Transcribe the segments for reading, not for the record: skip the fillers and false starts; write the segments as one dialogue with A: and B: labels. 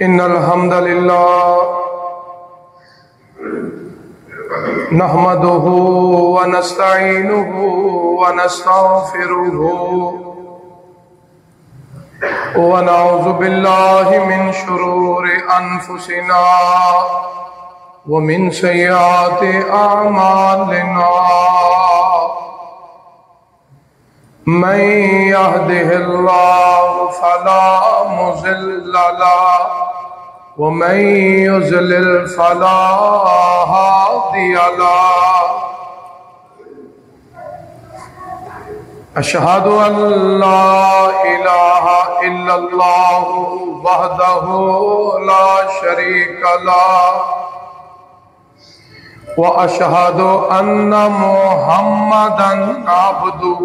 A: إن الحمد لله نحمده ونستعينه ونستغفره ونعوذ بالله من شرور أنفسنا ومن سيئات أعمالنا من يهده الله فلا مضل له ومن يضلل فلا هادي له أشهد أن لا إله إلا الله وحده لا شريك له وأشهد أن محمدًا عبده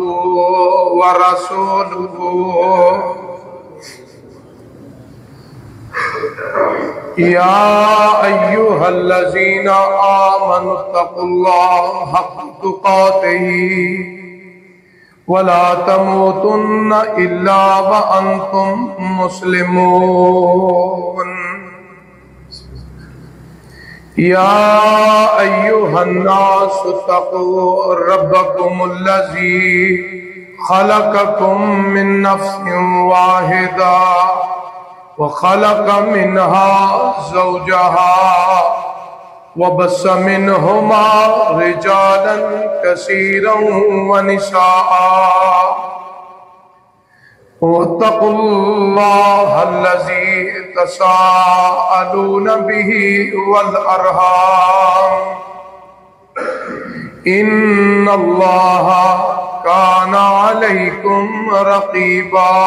A: ورسوله يا أيها الذين آمنوا اتقوا الله حق تقاته ولا تموتن إلا وأنتم مسلمون يا أيها الناس اتقوا ربكم الذي خلقكم من نفس واحدة وخلق منها زوجها وبث منهما رجالا كثيرا ونساء واتقوا الله الذي تساءلون به والأرحام إن الله كان عليكم رقيبا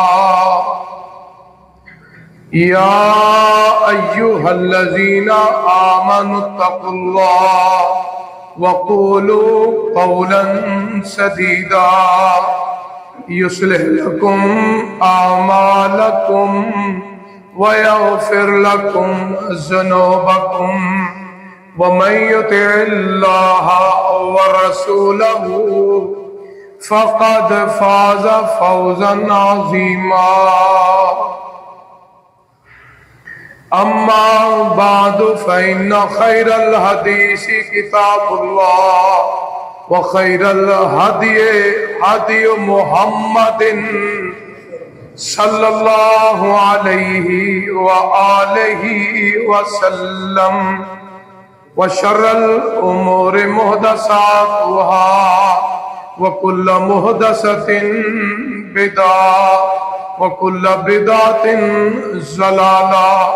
A: يا أيها الذين آمنوا اتقوا الله وقولوا قولا سديدا يصلح لكم أعمالكم ويغفر لكم ذنوبكم ومن يطع الله ورسوله فقد فاز فوزا عظيما أما بعد فإن خير الحديث كتاب الله وخير الهدي هدي محمد صلى الله عليه وآله وسلم وشر الأمور محدثاتها وكل محدثة بدعة وكل بدعة ضلالة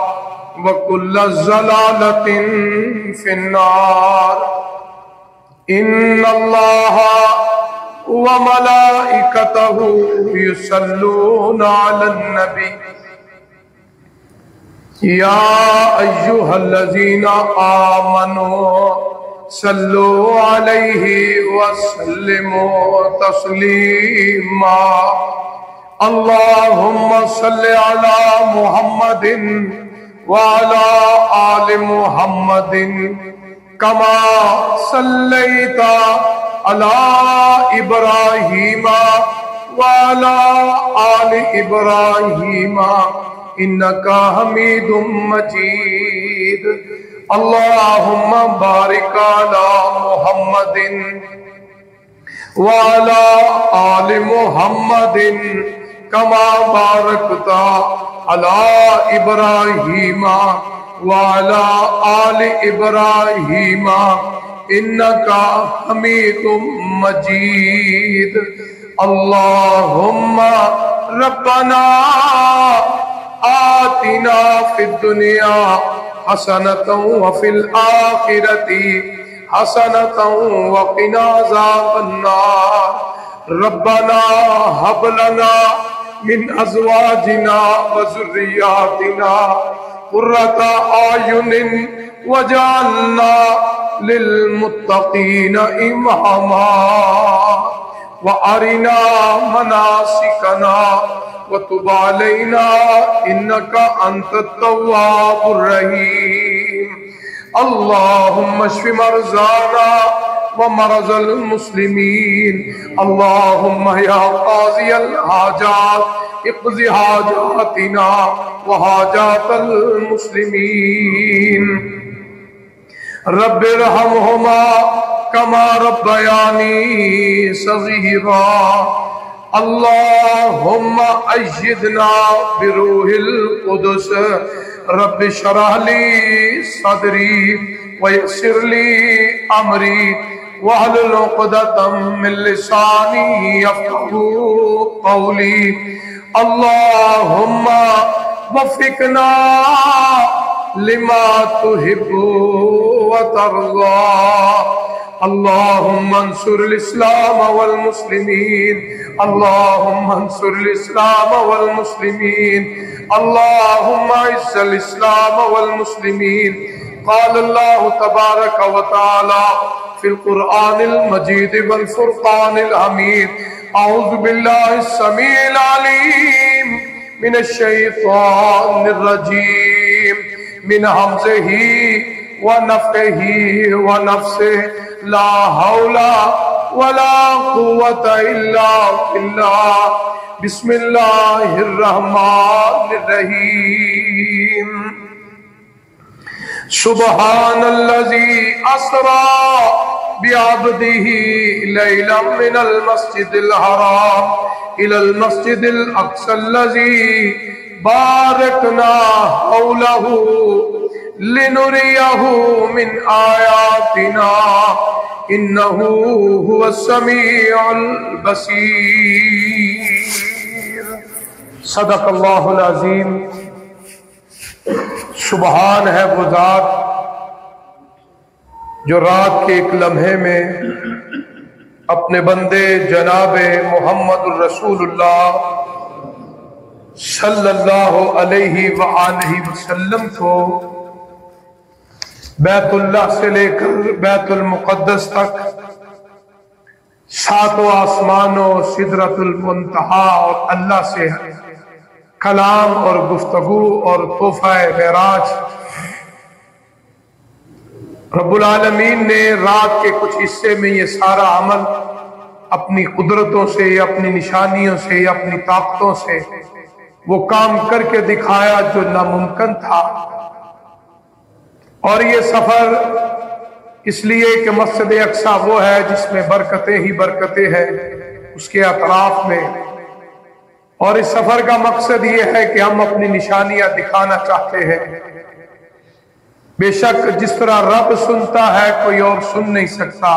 A: وكل ضلالة في النار إن الله وملائكته يصلون على النبي يا أيها الذين آمنوا صلوا عليه وسلموا تسليما اللهم صل على محمد وعلى آل محمد كما صليت على إبراهيم وعلى آل إبراهيم إنك حميد مجيد اللهم بارك على محمد وعلى آل محمد كما باركت على إبراهيم وعلى آل إبراهيم إنك حميد مجيد اللهم ربنا آتنا في الدنيا حسنة وفي الآخرة حسنة وقنا عذاب النار ربنا هب لنا من أزواجنا وذرياتنا قرة أعين واجعلنا للمتقين إماما وأرنا مناسكنا وتب علينا إنك أنت التواب الرحيم اللهم اشف مرضانا ومرض المسلمين اللهم يا قاضي الحاجات اقض حاجاتنا وحاجات المسلمين رب ارحمهما كما ربياني صغيرا اللهم أيدنا بروح القدس رب اشرح لي صدري ويسر لي أمري واحلل عقدة من لساني يفقهوا قولي اللهم وفقنا لما تحب وترضى اللهم انصر الإسلام والمسلمين اللهم انصر الإسلام والمسلمين اللهم اعز الإسلام والمسلمين قال الله تبارك وتعالى في القرآن المجيد والفرقان الحميد أعوذ بالله السميع العليم من الشيطان الرجيم من همزه ونفخه ونفسه لا حول ولا قوة إلا بالله بسم الله الرحمن الرحيم سبحان الذي أسرى بعبده ليلا من المسجد الحرام إلى المسجد الأقصى الذي باركنا حوله لنريه من آياتنا إنه هو السميع البصير صدق اللہ العظیم۔ سبحان ہے وہ ذات جو رات کے ایک لمحے میں اپنے بندے جناب محمد الرسول اللہ صلی اللہ علیہ وآلہ وسلم کو بیت اللہ سے لے کر بیت المقدس تک ساتوں آسمانوں سدرۃ المنتہا اور اللہ سے کلام اور گفتگو اور تحفہ معراج رب العالمین نے رات کے کچھ حصے میں یہ سارا عمل اپنی قدرتوں سے اپنی نشانیوں سے اپنی طاقتوں سے وہ کام کر کے دکھایا جو ناممکن تھا۔ اور یہ سفر اس لیے کہ مسجد اقصیٰ وہ ہے جس میں برکتیں ہی برکتیں ہیں اس کے اطراف میں، اور اس سفر کا مقصد یہ ہے کہ ہم اپنی نشانیاں دکھانا چاہتے ہیں۔ بے شک جس طرح رب سنتا ہے کوئی اور سن نہیں سکتا،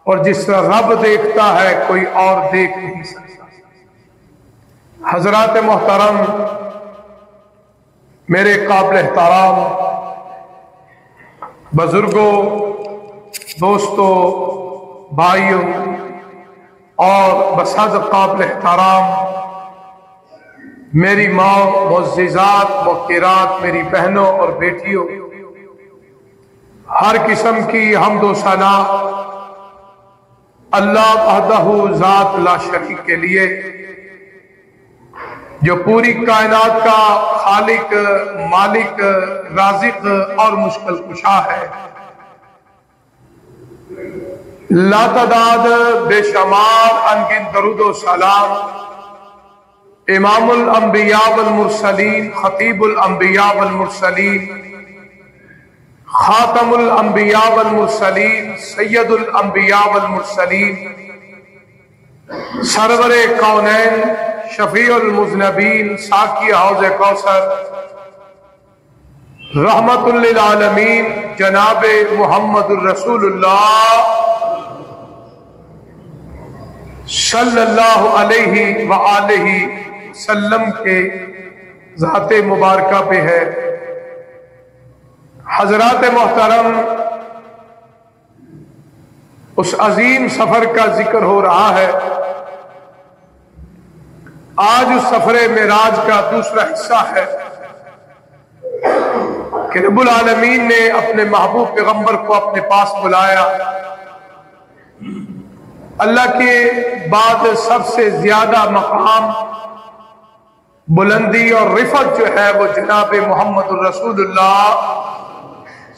A: اور جس طرح رب دیکھتا ہے کوئی اور دیکھ نہیں سکتا۔ حضرات محترم، میرے قابل احترام بزرگوں، دوستوں، بھائیوں اور بسعد قابل احترام میری ماں، معززات، موقرات، میری بہنوں اور بیٹیوں، ہر قسم کی حمد و ثنا اللہ وحدہ ذات لا شریک کے لیے جو پوری کائنات کا خالق، مالک، رازق اور مشکل کشا ہے۔ لا تعداد بے شمار انگن درود و سلام امام الانبیاء والمرسلین، خطیب الانبیاء والمرسلین، خاتم الانبیاء والمرسلین، سید الانبیاء والمرسلین، سرور کونین، شفیع المذنبین، ساقی حوض کوثر، رحمت للعالمین، جناب محمد الرسول اللہ صلی اللہ علیہ وآلہ وسلم کے ذات مبارکہ پہ ہے۔ حضرات محترم، اس عظیم سفر کا ذکر ہو رہا ہے۔ آج اس سفر معراج کا دوسرا حصہ ہے کہ رب العالمین نے اپنے محبوب پیغمبر کو اپنے پاس بلایا۔ اللہ کے بعد سب سے زیادہ مقام، بلندی اور رفعت جو ہے وہ جناب محمد الرسول اللہ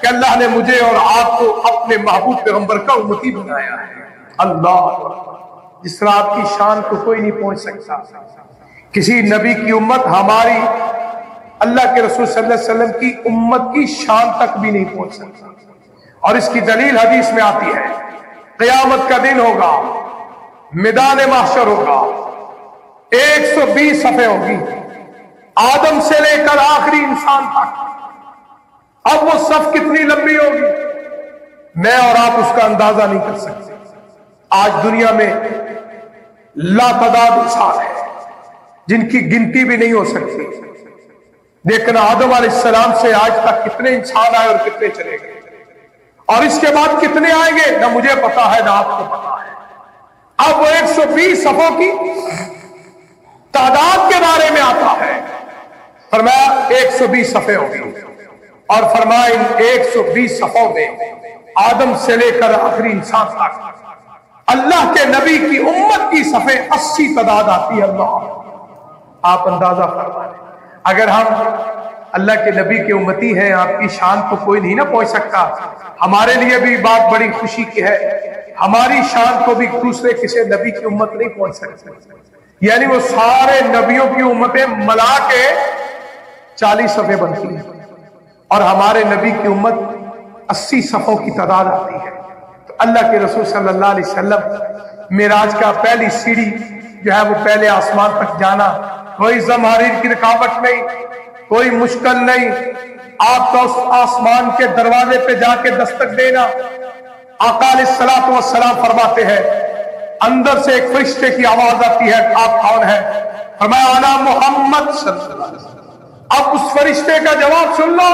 A: کہ اللہ نے مجھے اور آپ کو اپنے محبوب پیغمبر کا امتی بنایا ہے۔ اللہ، جس طرح آپ کی شان کو کوئی نہیں پہنچ سکتا، کسی نبی کی امت ہماری اللہ کے رسول صلی اللہ علیہ وسلم کی امت کی شان تک بھی نہیں پہنچ سکتا۔ اور اس کی دلیل حدیث میں آتی ہے، قیامت کا دن ہوگا، میدان محشر ہوگا، 120 صفیں ہوگی، آدم سے لے کر آخری انسان تک۔ اب وہ صف کتنی لمبی ہوگی میں اور آپ اس کا اندازہ نہیں کر سکتے۔ آج دنیا میں لاتعداد انسان ہے جن کی گنتی بھی نہیں ہو سکتی، لیکن آدم علیہ السلام سے آج تک کتنے انسان آئے اور کتنے چلے گئے، اور اس کے بعد کتنے آئیں گے نہ مجھے پتا ہے نہ آپ کو پتا ہے۔ اب وہ 120 صفوں کی تعداد کے بارے میں آتا ہے، فرمایا 120 صفیں ہوگی، اور فرمایا ان 120 صفوں میں آدم سے لے کر آخری انسان تک اللہ کے نبی کی امت کی صفیں 80 تعداد آتی ہے۔ اللہ، آپ اندازہ فرمائیں، اگر ہم اللہ کے نبی کے امتی ہیں، آپ کی شان کو کوئی نہیں نہ پہنچ سکتا، ہمارے لیے بھی بات بڑی خوشی کی ہے، ہماری شان کو بھی دوسرے کسی نبی کی امت نہیں پہنچ سکتی۔ یعنی وہ سارے نبیوں کی امتیں ملا کے 40 صفیں بنتی ہیں، اور ہمارے نبی کی امت 80 صفوں کی تعداد آتی ہے۔ تو اللہ کے رسول صلی اللہ علیہ وسلم معراج کا پہلی سیڑھی جو ہے وہ پہلے آسمان تک جانا، کوئی زمہریر کی رکاوٹ نہیں، کوئی مشکل نہیں، آپ کا اس آسمان کے دروازے پہ جا کے دستک دینا۔ آقا علیہ الصلوۃ والسلام فرماتے ہیں، اندر سے ایک فرشتے کی آواز آتی ہے، آپ کون ہیں؟ فرمایا انا محمد صلی اللہ علیہ وسلم۔ اب اس فرشتے کا جواب سن لو،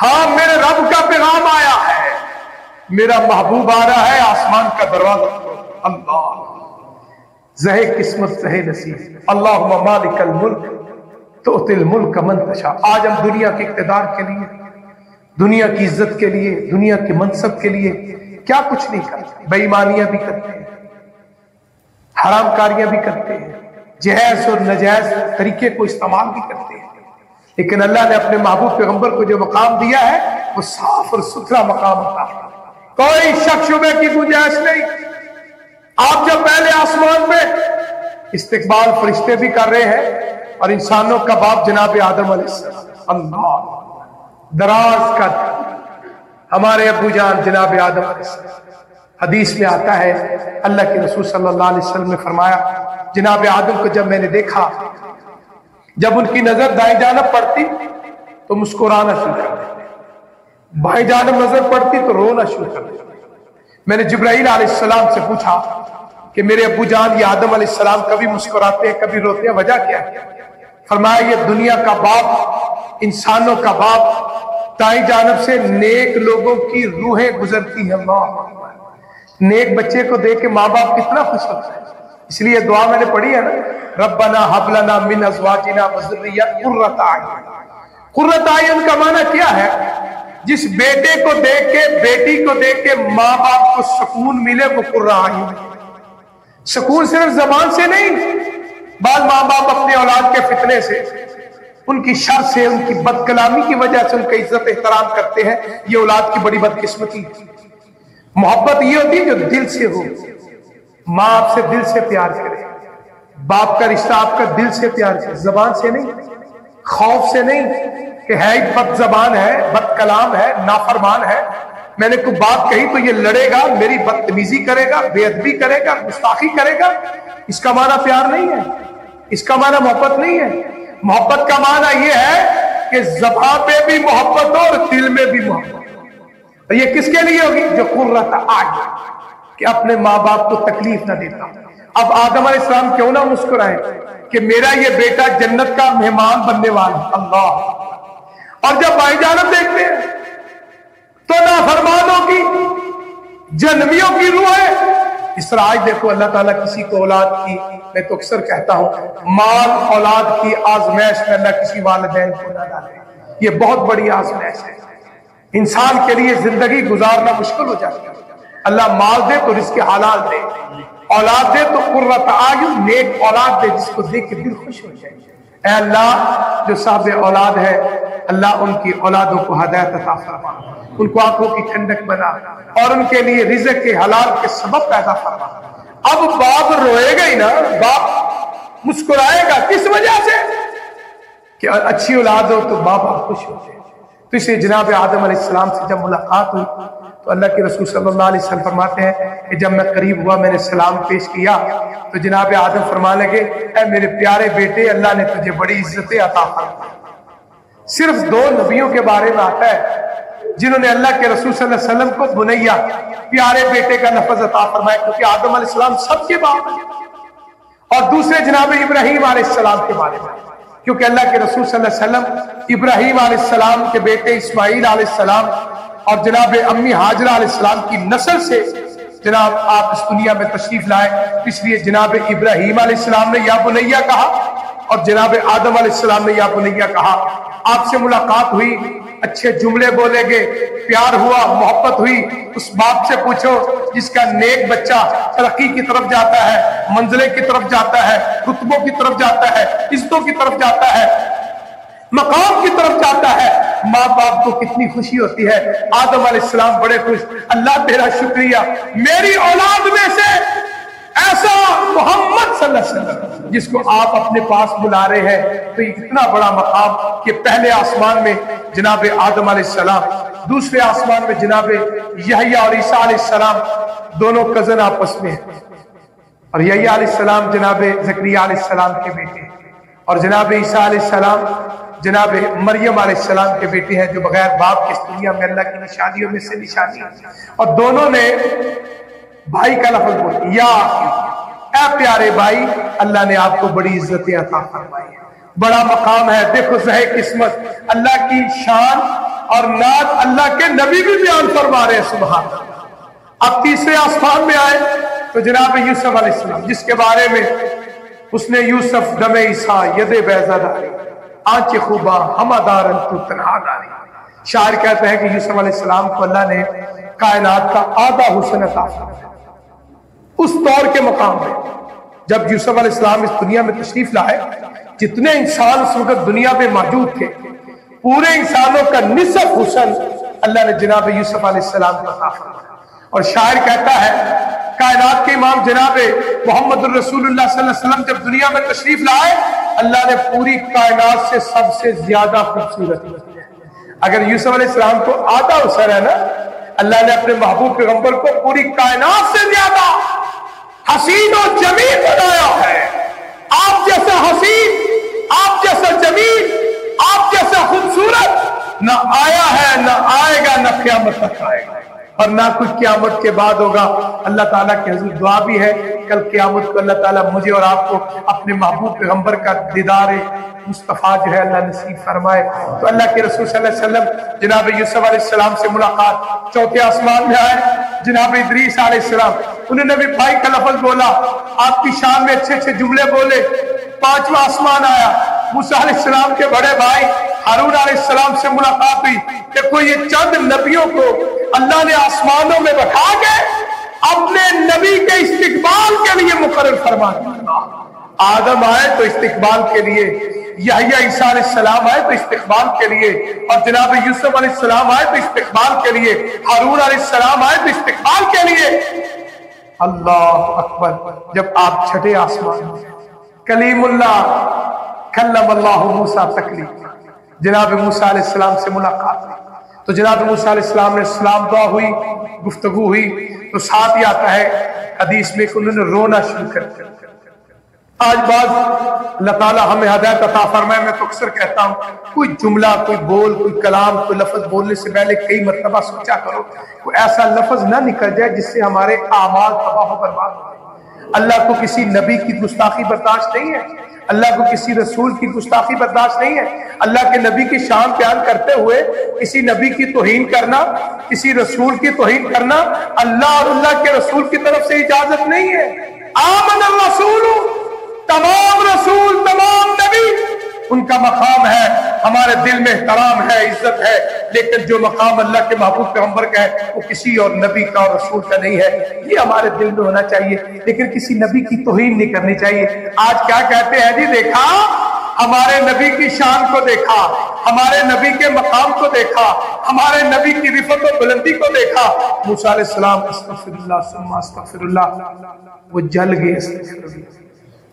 A: ہاں میرے رب کا پیغام آیا ہے، میرا محبوب آ رہا ہے، آسمان کا دروازہ کھولو۔ اللہ، زہے قسمت زہے نصیب، اللہم مالک الملک تؤتی الملک من تشاء۔ آج ہم دنیا کے اقتدار کے لیے، دنیا کی عزت کے لیے، دنیا کے منصب کے لیے کیا کچھ نہیں کرتے، بے ایمانیاں بھی کرتے ہیں، حرام کاریاں بھی کرتے ہیں، جہیز اور نجائز طریقے کو استعمال بھی کرتے ہیں، لیکن اللہ نے اپنے محبوب پیغمبر کو جو مقام دیا ہے وہ صاف اور ستھرا مقام ہوتا ہے، کوئی شک شبے کی گنجائش نہیں۔ آپ جب پہلے آسمان میں استقبال فرشتے بھی کر رہے ہیں، اور انسانوں کا باپ جناب آدم علیہ السلام، اللہ دراز کا ہمارے ابو جان جناب آدم علیہ السلام، حدیث میں آتا ہے اللہ کے رسول صلی اللہ علیہ وسلم نے فرمایا، جناب آدم کو جب میں نے دیکھا، جب ان کی نظر دائیں جانب پڑتی تو مسکرانا شروع کر دیتے، بائیں جانب نظر پڑتی تو رونا شروع کر دیتے۔ میں نے جبرائیل علیہ السلام سے پوچھا کہ میرے ابو جان یہ آدم علیہ السلام کبھی مسکراتے ہیں کبھی روتے ہیں، وجہ کیا ہے؟ فرمایا یہ دنیا کا باپ، انسانوں کا باپ، دائیں جانب سے نیک لوگوں کی روحیں گزرتی ہیں۔ اللہ، نیک بچے کو دیکھ کے ماں باپ کتنا خوش ہوتا ہے، اس لیے دعا میں نے پڑھی ہے نا، ربنا ہب لنا من ازواجنا وذریتنا قرۃ اعین۔ قرۃ اعین کا معنی کیا ہے؟ جس بیٹے کو دیکھ کے، بیٹی کو دیکھ کے ماں باپ کو سکون ملے، وہ قرۃ اعین۔ سکون صرف زبان سے نہیں، بعض ماں باپ اپنے اولاد کے فتنے سے، ان کی شر سے، ان کی بد کلامی کی وجہ سے ان کا عزت احترام کرتے ہیں، یہ اولاد کی بڑی بدقسمتی۔ محبت یہ ہوتی ہے جو دل سے ہو، ماں آپ سے دل سے پیار کرے، باپ کا رشتہ آپ کا دل سے پیار کرے، زبان سے نہیں، خوف سے نہیں کہ ہے ایک بد زبان ہے، بد کلام ہے، نافرمان ہے، میں نے کوئی بات کہی تو یہ لڑے گا، میری بدتمیزی کرے گا، بے ادبی کرے گا، گستاخی کرے گا، اس کا معنی پیار نہیں ہے، اس کا معنی محبت نہیں ہے۔ محبت کا معنی یہ ہے کہ زبان پہ بھی محبت ہو اور دل میں بھی محبت ہو۔ یہ کس کے لیے ہوگی؟ جو قرۃ اعین، کہ اپنے ماں باپ کو تکلیف نہ دیتا۔ اب آدم علیہ السلام کیوں نہ مسکرائے کہ میرا یہ بیٹا جنت کا مہمان بننے والا، اللہ۔ اور جب بائیں جانب دیکھتے ہیں تو نافرمانوں کی، جہنمیوں کی روح ہے۔ اس طرح آج دیکھو اللہ تعالیٰ کسی کو اولاد کی، میں تو اکثر کہتا ہوں مال اولاد کی آزمائش میں اللہ کسی والدین کو نہ ڈالے، یہ بہت بڑی آزمائش ہے، انسان کے لیے زندگی گزارنا مشکل ہو جاتا ہے۔ اللہ مال دے تو رزق حلال دے، اولاد دے تو قرۃ اعین، نیک اولاد دے جس کو دیکھ کے دل خوش ہو جائے۔ اے اللہ جو صاحب اولاد ہے، اللہ ان کی اولادوں کو ہدایت عطا فرما، ان کو آنکھوں کی ٹھنڈک بنا اور ان کے لیے رزق کے حلال کے سبب پیدا فرما۔ اب باپ روئے گا ہی نا، باپ مسکرائے گا کس وجہ سے کہ اچھی اولاد ہو تو باپ خوش ہوتے ہیں۔ تو اسے جناب آدم علیہ السلام سے جب ملاقات ہوئی تو اللہ کے رسول صلی اللہ علیہ وسلم فرماتے ہیں کہ جب میں قریب ہوا میں نے سلام پیش کیا تو جناب آدم فرمانے لگے اے میرے پیارے بیٹے، اللہ نے تجھے بڑی عزتیں عطا فرمائی۔ صرف 2 نبیوں کے بارے میں آتا ہے جنہوں نے اللہ کے رسول صلی اللہ علیہ وسلم کو بنیا پیارے بیٹے کا لفظ عطا فرمایا، کیونکہ آدم علیہ السلام سب کے باپ ہیں، اور دوسرے جناب ابراہیم علیہ السلام کے بارے میں، کیونکہ اللہ کے رسول صلی اللہ علیہ وسلم ابراہیم علیہ السلام کے بیٹے اسماعیل علیہ السلام اور جناب امی حاجرہ علیہ السلام کی نسل سے جناب آپ اس دنیا میں تشریف لائے، اس لیے جناب ابراہیم علیہ السلام نے یا بنیا کہا اور جناب آدم علیہ السلام نے یا بنیا کہا۔ آپ سے ملاقات ہوئی، اچھے جملے بولے گے، پیار ہوا، محبت ہوئی۔ اس باپ سے پوچھو جس کا نیک بچہ ترقی کی طرف جاتا ہے، منزلیں کی طرف جاتا ہے، رتبوں کی طرف جاتا ہے، عزتوں کی طرف جاتا ہے، مقام کی طرف جاتا ہے، ماں باپ کو کتنی خوشی ہوتی ہے۔ آدم علیہ السلام بڑے خوش، اللہ تیرا شکریہ، میری اولاد میں سے ایسا محمد صلی اللہ علیہ وسلم جس کو آپ اپنے پاس بلا رہے ہیں، تو یہ اتنا بڑا مقام کہ پہلے آسمان میں جناب آدم علیہ السلام، دوسرے آسمان میں جناب یحییٰ اور عیسیٰ علیہ السلام، دونوں کزن آپس میں ہیں، اور یحییٰ علیہ السلام جناب زکریا علیہ السلام کے بیٹے، اور جناب عیسیٰ علیہ السلام جناب مریم علیہ السلام کے بیٹے ہیں، جو بغیر باپ کے اس دنیا میں اللہ کی نشانیوں میں سے نشانی ہے، اور دونوں نے بھائی کا لفظ بولا، یا اے پیارے بھائی، اللہ نے آپ کو بڑی عزتیں عطا فرمائی ہے، بڑا مقام ہے۔ دیکھو زہے قسمت، اللہ کی شان اور نعت اللہ کے نبی بھی بیان فرما رہے ہیں، سبحان اللہ۔ اب تیسرے آسمان میں آئے تو جناب یوسف علیہ السلام، جس کے بارے میں اس نے یوسف دم عیسیٰ ید بیضا داری آنچ خوبا ہمہ دارن تو تنہا داری۔ شاعر کہتے ہیں کہ یوسف علیہ السلام کو اللہ نے کائنات کا آدھا حسن عطا فرمایا۔ اس دور کے مقام میں جب یوسف علیہ السلام اس دنیا میں تشریف لائے، جتنے انسان اس وقت دنیا میں موجود تھے، پورے انسانوں کا نصف حسن اللہ نے جناب یوسف علیہ السلام کو عطا فرمایا۔ اور شاعر کہتا ہے کائنات کے امام جناب محمد الرسول اللہ صلی اللہ علیہ وسلم جب دنیا میں تشریف لائے، اللہ نے پوری کائنات سے سب سے زیادہ خوبصورت ہے۔ اگر یوسف علیہ السلام کو آدھا حسن ہے نا، اللہ نے اپنے محبوب پیغمبر کو پوری کائنات سے زیادہ حسین و جمیل بنایا ہے۔ آپ جیسا حسین، آپ جیسا جمیل، آپ جیسا خوبصورت نہ آیا ہے، نہ آئے گا، نہ قیامت تک آئے گا، اور نہ کچھ قیامت کے بعد ہوگا۔ اللہ تعالیٰ کی حضور دعا بھی ہے کل قیامت کو اللہ تعالیٰ مجھے اور آپ کو اپنے محبوب پیغمبر کا دیدار مصطفیٰ جو ہے اللہ نصیب فرمائے۔ تو اللہ کے رسول صلی اللہ علیہ وسلم جناب یوسف علیہ السلام سے ملاقات، چوتھے آسمان میں آئے جناب ادریس علیہ السلام، انہوں نے بھی بھائی کا لفظ بولا، آپ کی شان میں اچھے اچھے جملے بولے۔ پانچواں آسمان آیا، موسیٰ علیہ السلام کے بڑے بھائی ہارون علیہ السلام سے ملاقات ہوئی۔ دیکھو یہ چند نبیوں کو اللہ نے آسمانوں میں بٹھا کے اپنے نبی کے استقبال کے لیے مقرر فرما دیا۔ آدم آئے تو استقبال کے لیے، یحییٰ عیسیٰ علیہ السلام آئے تو استقبال کے لیے، اور جناب یوسف علیہ السلام آئے تو استقبال کے لیے، ہارون علیہ السلام آئے تو استقبال کے لیے۔ اللہ اکبر۔ جب آپ چھٹے آسمان میں کلیم اللہ کلم اللہ موسیٰ تکلیما، جناب موسیٰ علیہ السلام سے ملاقات ہوئی تو جناب موسیٰ علیہ السلام نے سلام دعا ہوئی، گفتگو ہوئی، تو ساتھ ہی آتا ہے حدیث میں کہ انہوں نے رونا شروع کر دیا۔ آج بعد اللہ تعالیٰ ہمیں ہدایت عطا فرمائے، میں تو اکثر کہتا ہوں کوئی جملہ، کوئی بول، کوئی کلام، کوئی لفظ بولنے سے پہلے کئی مرتبہ سوچا کرو، کوئی ایسا لفظ نہ نکل جائے جس سے ہمارے اعمال تباہ و برباد ہو جائے۔ اللہ کو کسی نبی کی گستاخی برداشت نہیں ہے، اللہ کو کسی رسول کی گستاخی برداشت نہیں ہے۔ اللہ کے نبی کی شان بیان کرتے ہوئے کسی نبی کی توہین کرنا، کسی رسول کی توہین کرنا اللہ اور اللہ کے رسول کی طرف سے اجازت نہیں ہے۔ آمن الرسول، تمام رسول، تمام نبی، ان کا مقام ہے، ہمارے دل میں احترام ہے، عزت ہے، لیکن جو مقام اللہ کے محبوب پیغمبر کا ہے وہ کسی اور نبی کا اور رسول کا نہیں ہے۔ یہ ہمارے دل میں ہونا چاہیے، لیکن کسی نبی کی توہین نہیں کرنی چاہیے۔ آج کیا کہتے ہیں جی، دیکھا ہمارے نبی کی شان کو دیکھا، ہمارے نبی کے مقام کو دیکھا، ہمارے نبی کی رفعت و بلندی کو دیکھا۔ موسیٰ علیہ السلام استغفر اللہ ثم استغفر اللہ، وہ جل گئے،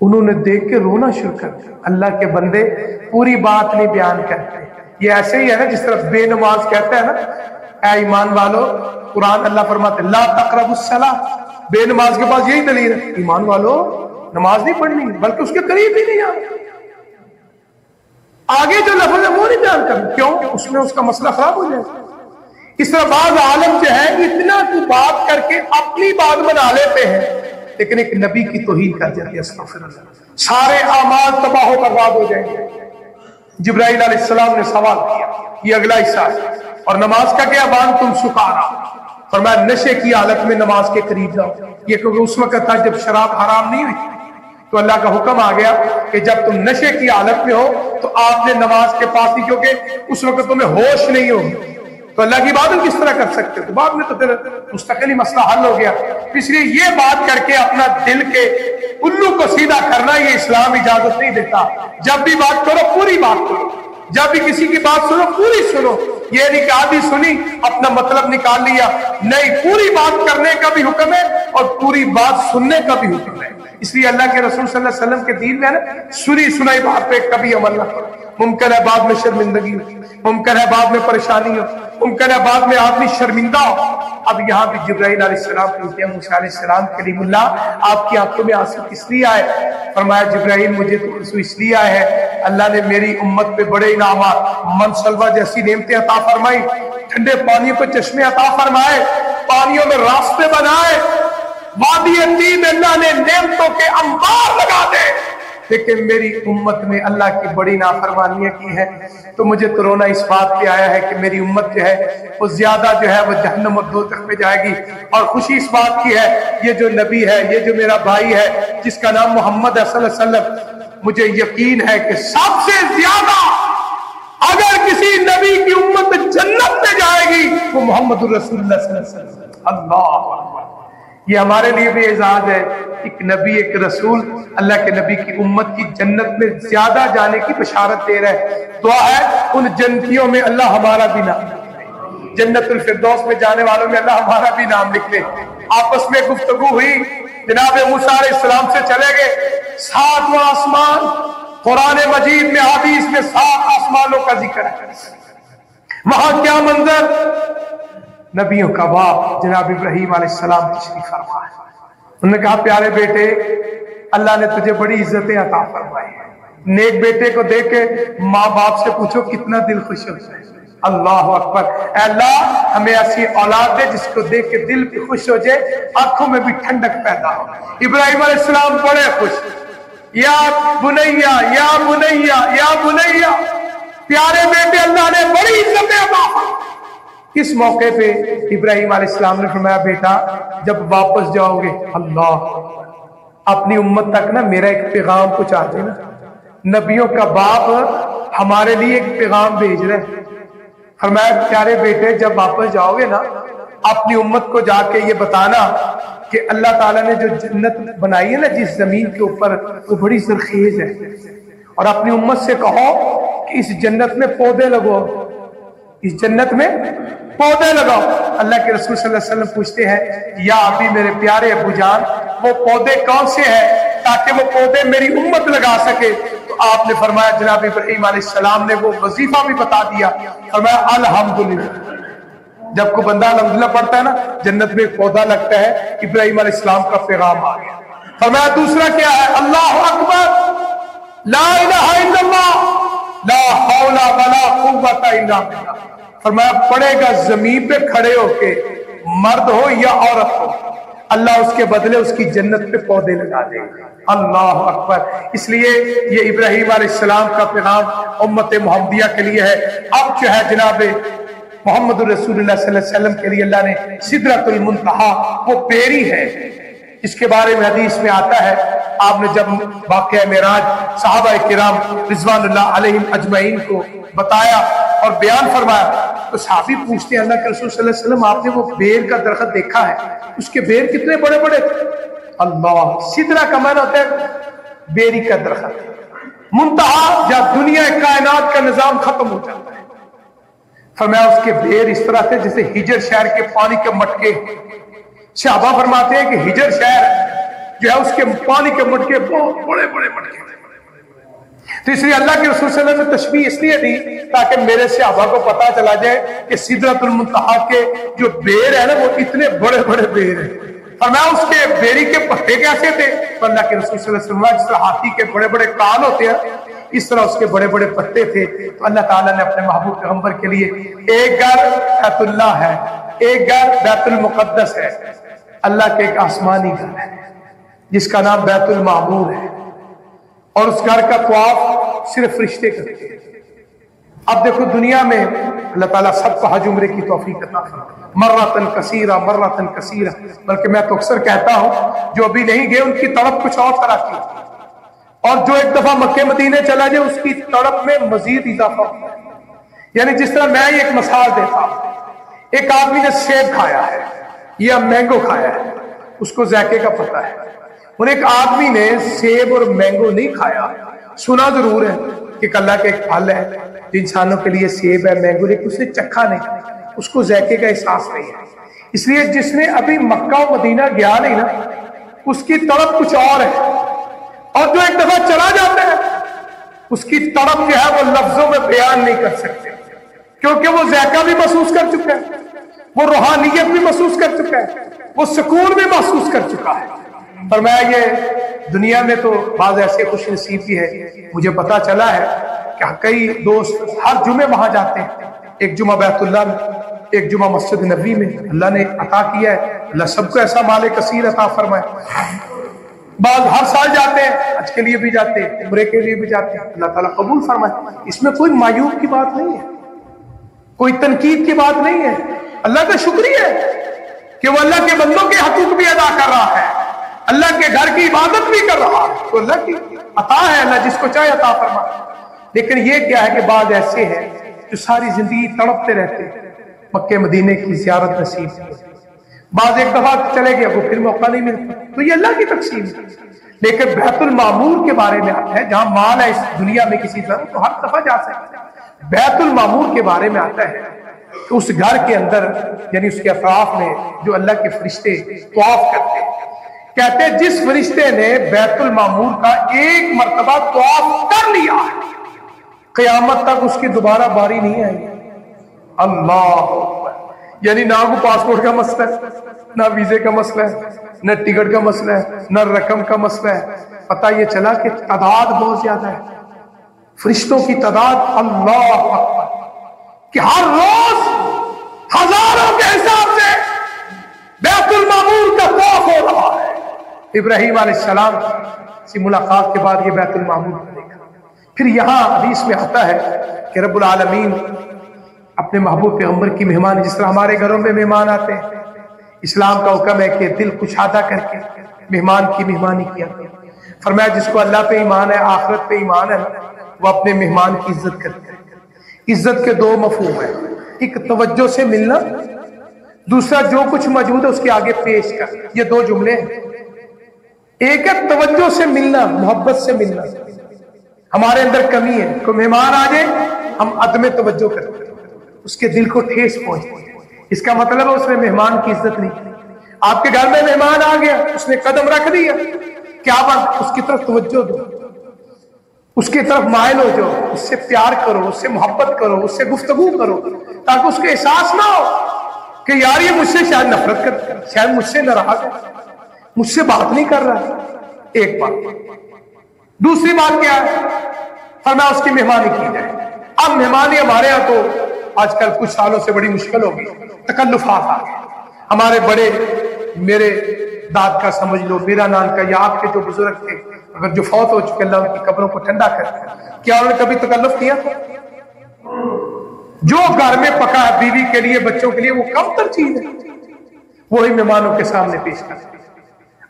A: انہوں نے دیکھ کے رونا شروع کر دیا۔ اللہ کے بندے پوری بات نہیں بیان کرتے، یہ ایسے ہی ہے نا جس طرح بے نماز کہتے ہیں نا، اے ایمان والو، قرآن اللہ فرماتے لا تقربوا الصلاۃ، بے نماز کے پاس یہی دلیل ہے، ایمان والو نماز نہیں پڑھنی، بلکہ اس کے قریب ہی نہیں آنا۔ آگے جو لفظ ہے وہ نہیں بیان کرنا، کیوں؟ اس میں اس کا مسئلہ خراب ہو جائے۔ اس طرح بعض عالم جو ہے اتنا تو بات کر کے اپنی بات بنا لیتے ہیں، لیکن ایک نبی کی توہین کر جاتی ہے، استغفر اللہ، سارے اعمال تباہ و برباد ہو جائیں گے۔ جبرائیل علیہ السلام نے سوال کیا، یہ اگلا حصہ ہے، اور نماز کا کیا بان تم سکارا، فرمایا نشے کی حالت میں نماز کے قریب جاؤ۔ یہ کیونکہ اس وقت تھا جب شراب حرام نہیں ہوئی، تو اللہ کا حکم آ گیا کہ جب تم نشے کی حالت میں ہو تو آپ نے نماز کے پاس نہیں، کیونکہ اس وقت تمہیں ہوش نہیں ہو، تو اللہ کی عبادت کس طرح کر سکتے؟ تو بعد میں تو پھر مستقل ہی مسئلہ حل ہو گیا۔ اس لیے یہ بات کر کے اپنا دل کے الو کو سیدھا کرنا یہ اسلام اجازت نہیں دیتا۔ جب بھی بات کرو پوری بات کرو، جب بھی کسی کی بات سنو پوری سنو، یہ نہیں کہ آدھی سنی اپنا مطلب نکال لیا، نہیں، پوری بات کرنے کا بھی حکم ہے اور پوری بات سننے کا بھی حکم ہے۔ اس لیے اللہ کے رسول صلی اللہ علیہ وسلم کے دین میں سنی سنائی بات پہ کبھی عمل نہ کرو۔ ممکن ہے بعد میں شرمندگی ہو، ممکن ہے بعد میں پریشانی ہو، ممکن ہے بعد میں آدمی شرمندہ ہو۔ اب یہاں بھی جبرائیل علیہ السلام پوچھتے ہیں موسیٰ علیہ السلام کلیم اللہ، آپ کی آنکھوں میں آنسو کس لیے آئے؟ فرمایا جبرائیل مجھے تو آنسو اس لیے آئے ہیں، اللہ نے میری امت پہ بڑے انعامات، منصلوہ جیسی نعمتیں عطا فرمائی، ٹھنڈے پانیوں کو چشمے عطا فرمائے، پانیوں میں راستے بنائے، وادی تین اللہ نے نعمتوں کے انبار لگا دے، لیکن میری امت نے اللہ کی بڑی نافرمانیاں کی ہے۔ تو مجھے تو رونا اس بات پہ آیا ہے کہ میری امت جو ہے وہ زیادہ جو ہے وہ جہنم اور دوزخ پہ جائے گی، اور خوشی اس بات کی ہے یہ جو نبی ہے، یہ جو میرا بھائی ہے جس کا نام محمد ہے صلی اللہ علیہ وسلم، مجھے یقین ہے کہ سب سے زیادہ اگر کسی نبی کی امت جنت میں جائے گی وہ محمد الرسول اللہ صلی اللہ علیہ وسلم۔ اللہ اکبر، یہ ہمارے لیے بھی اعزاز ہے، ایک نبی ایک رسول اللہ کے نبی کی امت کی جنت میں زیادہ جانے کی بشارت دے رہا ہے۔ دعا ہے ان جنتیوں میں اللہ ہمارا بھی نام لکھے، جنت الفردوس میں جانے والوں میں اللہ ہمارا بھی نام لکھ لے۔ آپس میں گفتگو ہوئی، جناب موسیٰ علیہ السلام سے چلے گئے، 7واں آسمان، قرآن مجید میں حدیث میں 7 آسمانوں کا ذکر ہے۔ وہاں کیا منظر، نبیوں کا باپ جناب ابراہیم علیہ السلام تشریف فرما ہے۔ انہوں نے کہا پیارے بیٹے، اللہ نے تجھے بڑی عزتیں عطا فرمائی ہیں، نیک بیٹے کو دیکھ کے ماں باپ سے پوچھو کتنا دل خوش ہوتا ہے۔ اللہ اکبر، اے اللہ ہمیں ایسی اولاد دے جس کو دیکھ کے دل بھی خوش ہو جائے، آنکھوں میں بھی ٹھنڈک پیدا ہو۔ ابراہیم علیہ السلام بڑے خوش، یا بنیا یا بنیا یا بنیا، پیارے بیٹے اللہ نے بڑی عزتیں عطا فرمائی۔ اس موقع پہ ابراہیم علیہ السلام نے فرمایا بیٹا جب واپس جاؤ گے، اللہ اپنی امت تک نا میرا ایک پیغام پہنچا دینا، نبیوں کا باپ ہمارے لیے ایک پیغام بھیج رہے۔ فرمایا پیارے بیٹے جب واپس جاؤ گے نا اپنی امت کو جا کے یہ بتانا کہ اللہ تعالیٰ نے جو جنت بنائی ہے نا جس زمین کے اوپر، وہ بڑی زرخیز ہے، اور اپنی امت سے کہو کہ اس جنت میں پودے لگو، اس جنت میں پودے لگاؤ۔ اللہ کے رسول صلی اللہ علیہ وسلم پوچھتے ہیں یا ابھی میرے پیارے ابو جان وہ پودے کون سے ہیں تاکہ وہ پودے میری امت لگا سکے؟ تو آپ نے فرمایا جناب ابراہیم علیہ السلام نے وہ وظیفہ بھی بتا دیا، فرمایا الحمدللہ۔ جب کوئی بندہ الحمدللہ پڑھتا ہے نا جنت میں ایک پودا لگتا ہے، ابراہیم علیہ السلام کا پیغام آ گیا۔ فرمایا دوسرا کیا ہے، اللہ اکبر، لا الہ الا اللہ، لا حول ولا قوت الا باللہ۔ فرمایا پڑے گا زمین پہ کھڑے ہو کے، مرد ہو یا عورت ہو، اللہ اس کے بدلے اس کی جنت پہ پودے لگا دے گا۔ اللہ اکبر۔ اس لیے یہ ابراہیم علیہ السلام کا پیغام امت محمدیہ کے لیے ہے۔ اب جو ہے جناب محمد رسول اللہ صلی اللہ علیہ وسلم کے لیے اللہ نے سدرۃ المنتہا، وہ پیری ہے، اس کے بارے میں حدیث میں آتا ہے آپ نے جب واقعہ معراج صحابہ کرام رضوان اللہ علیہم اجمعین کو بتایا اور بیان فرمایا تو صحابی پوچھتے ہیں اللہ کے رسول صلی اللہ علیہ وسلم آپ نے وہ بیر کا درخت دیکھا ہے، اس کے بیر کتنے بڑے بڑے تھے؟ اللہ، سدرہ کا معنی ہوتا ہے بیری کا درخت، منتہا جب دنیا کائنات کا نظام ختم ہو جاتا ہے، فرمایا اس کے بیر اس طرح تھے جیسے ہجر شہر کے پانی کے مٹکے. صحابہ فرماتے ہیں کہ ہجر شہر جو ہے اس کے پانی کے مٹکے بہت بڑے بڑے مٹکے تھے. تو اس لیے اللہ کے رسول صلی اللہ علیہ وسلم نے تشبیہ اس لیے دی تاکہ میرے صحابہ کو پتا چلا جائے کہ سدرۃ المنتہا کے جو بیر ہے نا وہ اتنے بڑے بڑے بیر ہیں. اور میں اس کے بیری کے پتے کیسے تھے؟ اللہ کے رسول صلی اللہ علیہ وسلم جس طرح ہاتھی کے بڑے بڑے کان ہوتے ہیں اس طرح اس کے بڑے بڑے پتے تھے. تو اللہ تعالیٰ نے اپنے محبوب پیغمبر کے لیے ایک گھر بیت اللہ ہے، ایک گھر بیت المقدس ہے. اللہ کے ایک آسمانی گھر ہے جس کا نام بیت المعمور ہے، اور اس گھر کا طواف صرف فرشتے کرتے ہیں. اب دیکھو دنیا میں اللہ تعالیٰ سب کو حج عمرے کی توفیق عطا فرمائے، مرتن کثیرہ مرتن کثیرہ. بلکہ میں تو اکثر کہتا ہوں جو ابھی نہیں گئے ان کی تڑپ کچھ اور طرح کی، اور جو ایک دفعہ مکہ مدینے چلا جائے اس کی تڑپ میں مزید اضافہ ہوتا ہے. یعنی جس طرح میں ایک مثال دیتا ہوں، ایک آدمی نے سیب کھایا ہے یا مینگو کھایا ہے، اس کو ذائقے کا پتہ ہے. اور ایک آدمی نے سیب اور مینگو نہیں کھایا، سنا ضرور ہے کہ اللہ کے ایک پھل ہے جو انسانوں کے لیے سیب ہے مینگو، لیکن اس نے چکھا نہیں، اس کو ذائقے کا احساس نہیں ہے. اس لیے جس نے ابھی مکہ و مدینہ گیا نہیں نا اس کی تڑپ کچھ اور ہے، اور جو ایک دفعہ چلا جاتا ہے اس کی تڑپ جو ہے وہ لفظوں میں بیان نہیں کر سکتے، کیونکہ وہ ذائقہ بھی محسوس کر چکا ہے، وہ روحانیت بھی محسوس کر چکا ہے، وہ سکون بھی محسوس کر چکا ہے. فرمایا یہ دنیا میں تو بعض ایسے خوش نصیب بھی ہے، مجھے پتا چلا ہے کہ کئی دوست ہر جمعے وہاں جاتے ہیں، ایک جمعہ بیت اللہ میں، ایک جمعہ مسجد نبوی میں. اللہ نے عطا کیا ہے، اللہ سب کو ایسا مال کثیر عطا فرمائے. بعض ہر سال جاتے ہیں، حج کے لیے بھی جاتے ہیں، عمرے کے لیے بھی جاتے ہیں. اللہ تعالیٰ قبول فرمائے. اس میں کوئی معیوب کی بات نہیں ہے، کوئی تنقید کی بات نہیں ہے. اللہ کا شکریہ ہے کہ وہ اللہ کے بندوں کے حقوق بھی ادا کر رہا ہے، اللہ کے گھر کی عبادت بھی کر رہا ہے. تو اللہ کی عطا ہے، اللہ جس کو چاہے عطا فرمائے. لیکن یہ کیا ہے کہ بعض ایسے ہیں جو ساری زندگی تڑپتے رہتے ہیں مکہ مدینے کی زیارت نصیب کی. بعض ایک دفعہ چلے گئے وہ پھر موقع نہیں ملتا، تو یہ اللہ کی تقسیم ہے. لیکن بیت المعمور کے بارے میں آتا ہے، جہاں مال ہے اس دنیا میں کسی طرح تو ہر دفعہ جا سکتے ہیں. بیت المعمور کے بارے میں آتا ہے کہ اس گھر کے اندر یعنی اس کے اطراف میں جو اللہ کے فرشتے طواف کرتے ہیں. کہتے ہیں جس فرشتے نے بیت المعمور کا ایک مرتبہ طواف کر لیا قیامت تک اس کی دوبارہ باری نہیں آئی. اللہ، یعنی نہ کوئی پاسپورٹ کا مسئلہ ہے، نہ ویزے کا مسئلہ ہے، نہ ٹکٹ کا مسئلہ ہے، نہ رقم کا مسئلہ ہے. پتہ یہ چلا کہ تعداد بہت زیادہ ہے، فرشتوں کی تعداد اللہ اکبر، کہ ہر روز ہزاروں کے حساب سے بیت المعمور کا طواف ہو رہا ہے. ابراہیم علیہ السلام سے ملاقات کے بعد یہ بیت المعمور کو دیکھا. پھر یہاں حدیث میں آتا ہے کہ رب العالمین اپنے محبوب پیغمبر کی مہمان، جس طرح ہمارے گھروں میں مہمان آتے ہیں، اسلام کا حکم ہے کہ دل کشادہ کر کے مہمان کی مہمانی کیا. فرمایا جس کو اللہ پہ ایمان ہے، آخرت پہ ایمان ہے، وہ اپنے مہمان کی عزت کرتے ہیں. عزت کے دو مفہوم ہیں، ایک توجہ سے ملنا، دوسرا جو کچھ موجود ہے اس کے آگے پیش کر. یہ دو جملے ہیں. ایک ہے توجہ سے ملنا، محبت سے ملنا. ہمارے اندر کمی ہے، کوئی مہمان آ جائے ہم عدم توجہ کرتے ہیں، اس کے دل کو ٹھیس پہنچتی ہے. اس کا مطلب ہے اس نے مہمان کی عزت نہیں کی. آپ کے گھر میں مہمان آ گیا، اس نے قدم رکھ دیا، کیا بات؟ اس کی طرف توجہ دو، اس کی طرف مائل ہو جاؤ، اس سے پیار کرو، اس سے محبت کرو، اس سے گفتگو کرو، تاکہ اس کے احساس نہ ہو کہ یار یہ مجھ سے شاید نفرت کرتا ہے، شاید مجھ سے ناراض ہے، مجھ سے بات نہیں کر رہا. ایک بات. دوسری بات کیا ہے؟ فرمایا اس کی مہمانی کی جائے. اب مہمانی ہمارے ہاں تو آج کل کچھ سالوں سے بڑی مشکل ہوگی، تکلفات آ گئے. ہمارے بڑے، میرے داد کا سمجھ لو، میرا نان کا، یا آپ کے جو بزرگ تھے اگر جو فوت ہو چکے، اللہ ان کی قبروں کو ٹھنڈا کرتے، کیا انہوں نے کبھی تکلف کیا تھا؟ جو گھر میں پکا ہے بیوی کے لیے، بچوں کے لیے، وہ کم تر چیز ہے، وہی مہمانوں کے سامنے پیش کرتے.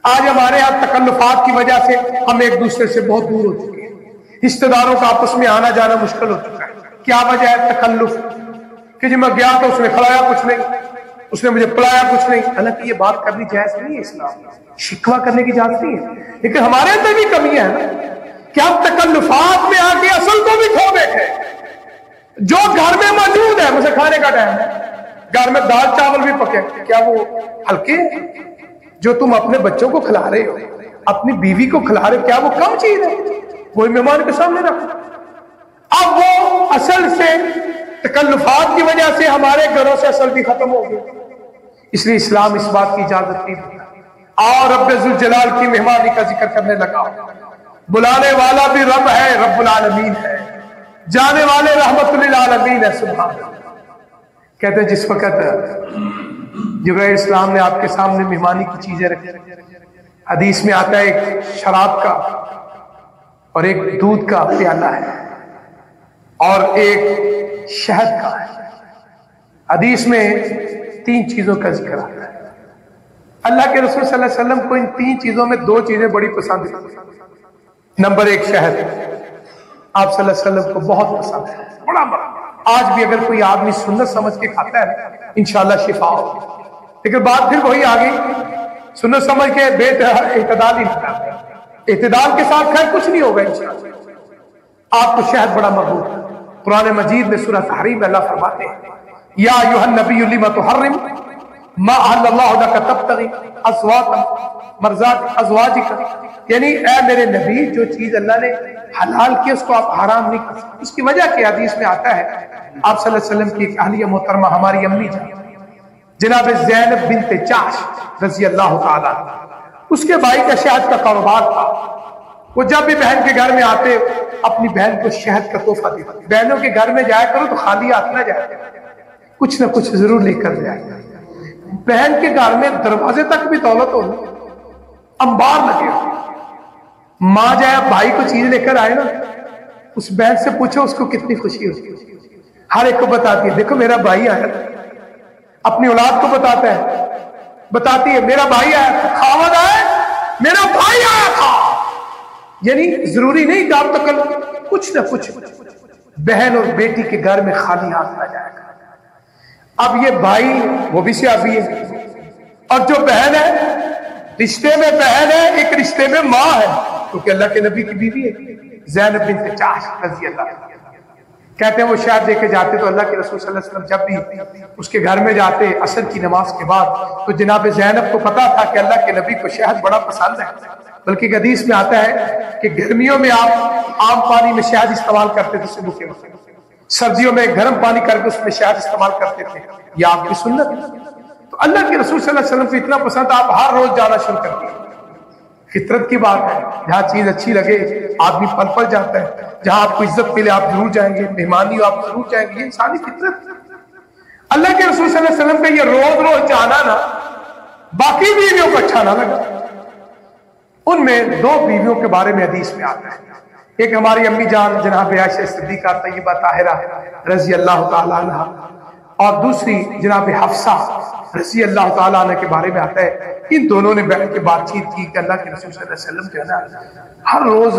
A: آج ہمارے یہاں تکلفات کی وجہ سے ہم ایک دوسرے سے بہت دور ہو چکے ہیں، رشتہ داروں کا آپس میں آنا جانا مشکل ہو چکا ہے. کیا وجہ ہے؟ تکلف. کہ جب میں گیا تو اس نے کھلایا کچھ نہیں، اس نے مجھے پلایا کچھ نہیں. حالانکہ یہ بات کرنی جائز نہیں ہے، اسلام شکوہ کرنے کی اجازت نہیں ہے، لیکن ہمارے اندر بھی کمیاں ہیں نا. کہ ہم تکلفات میں آ کے اصل کو بھی کھو بیٹھے. جو گھر میں موجود ہے، مجھے کھانے کا ٹائم ہے، گھر میں دال چاول بھی پکے، کیا وہ ہلکے ہیں؟ جو تم اپنے بچوں کو کھلا رہے ہو، اپنی بیوی کو کھلا رہے ہو، کیا وہ کم چیز ہے؟ کوئی مہمان کے سامنے رکھو. اب وہ اصل سے تکلفات کی وجہ سے ہمارے گھروں سے اصل بھی ختم ہو گئی. اس لیے اسلام اس بات کی اجازت نہیں دیتا. اور رب ذوالجلال کی مہمانی کا ذکر کرنے لگا. بلانے والا بھی رب ہے، رب العالمین ہے، جانے والے رحمت للعالمین ہے. سبحان اللہ. کہتے ہیں جس وقت جبرائیل السلام نے آپ کے سامنے مہمانی کی چیزیں رکھی، حدیث میں آتا ہے ایک شراب کا اور ایک دودھ کا پیالہ ہے اور ایک شہد کا ہے. حدیث میں 3 چیزوں کا ذکر آتا ہے. اللہ کے رسول صلی اللہ علیہ وسلم کو ان 3 چیزوں میں 2 چیزیں بڑی پسند ہیں. نمبر 1 شہد، آپ صلی اللہ علیہ وسلم کو بہت پسند ہے، بڑا بڑا. آج بھی اگر کوئی آدمی سنت سمجھ کے کھاتا ہے انشاءاللہ شفا ہوگی. لیکن بات پھر وہی آ گئی، سنت سمجھ کے بے اعتدال ہی نہیں. اعتدال کے ساتھ خیر کچھ نہیں ہوگا انشاءاللہ. آپ کو شہد بڑا مقبول ہے. قرآن مجید میں سورہ تحریم میں اللہ فرماتے ہیں یا ایھا النبی لم تحرم ما احل اللہ لک تبتغی مرضات ازواجک، یعنی اے میرے نبی جو چیز اللہ نے حلال کی اس کو آپ حرام نہیں کر سکتے. اس کی وجہ کیا حدیث میں آتا ہے آپ صلی اللہ علیہ وسلم کی ایک اہلیہ محترمہ ہماری امی جان جناب زینب بنت جحش رضی اللہ تعالیٰ، اس کے بھائی کا شہد کا کاروبار تھا. وہ جب بھی بہن کے گھر میں آتے اپنی بہن کو شہد کا تحفہ دیتے. بہنوں کے گھر میں جایا کرو تو خالی ہاتھ نہ جایا، کچھ نہ کچھ ضرور لے کر جائے. بہن کے گھر میں دروازے تک بھی دولت ہو، انبار لگے ہو. ماں جائے بھائی کو چیز لے کر آئے نا، اس بہن سے پوچھو اس کو کتنی خوشی ہوتی ہے. ہر ایک کو بتاتی ہے دیکھو میرا بھائی آیا تھا. اپنی اولاد کو بتاتا ہے، بتاتی ہے میرا بھائی آیا تھا، خاوند آئے میرا بھائی آیا تھا. یعنی ضروری نہیں کہ آپ تک کچھ نہ کچھ بہن اور بیٹی کے گھر میں خالی ہاتھ نہ جائے گا. اب یہ بھائی وہ بھی سیاسی ہے اور جو بہن ہے رشتے میں بہن ہے، ایک رشتے میں ماں ہے کیونکہ اللہ کے نبی کی بیوی ہے زینب بنت جحش رضی اللہ. کہتے ہیں وہ شہد دے کے جاتے تو اللہ کے رسول صلی اللہ علیہ وسلم جب بھی اس کے گھر میں جاتے عصر کی نماز کے بعد تو جناب زینب کو پتا تھا کہ اللہ کے نبی کو شہد بڑا پسند ہے. بلکہ حدیث میں آتا ہے کہ گرمیوں میں آپ عام پانی میں شہد استعمال کرتے تھے صبح کے وقت، سردیوں میں گرم پانی کر کے اس میں شہد استعمال کرتے تھے. یہ آپ کی سنت ہے. تو اللہ کے رسول صلی اللہ علیہ وسلم کو اتنا پسند آپ ہر روز جانا شروع کر دیا. فطرت کی بات ہے، جہاں چیز اچھی لگے آدمی پل پل جاتا ہے. جہاں آپ کو عزت ملے آپ ضرور جائیں گے، مہمانی ہو آپ ضرور جائیں گے. یہ انسانی فطرت. اللہ کے رسول صلی اللہ علیہ وسلم کا یہ روز روز جانا نا باقی بیویوں کو اچھا نہ لگا. ان میں 2 بیویوں کے بارے میں حدیث میں آتا ہے. ایک ہماری امی جان جناب عائشہ صدیقہ طیبہ طاہرہ رضی اللہ تعالی عنہ، اور دوسری جناب حفصہ رضی اللہ تعالیٰ عنہ کے بارے میں آتا ہے. ان دونوں نے بیٹھ کے بات چیت کی کہ اللہ کے رسول صلی اللہ علیہ وسلم جو ہے نا ہر روز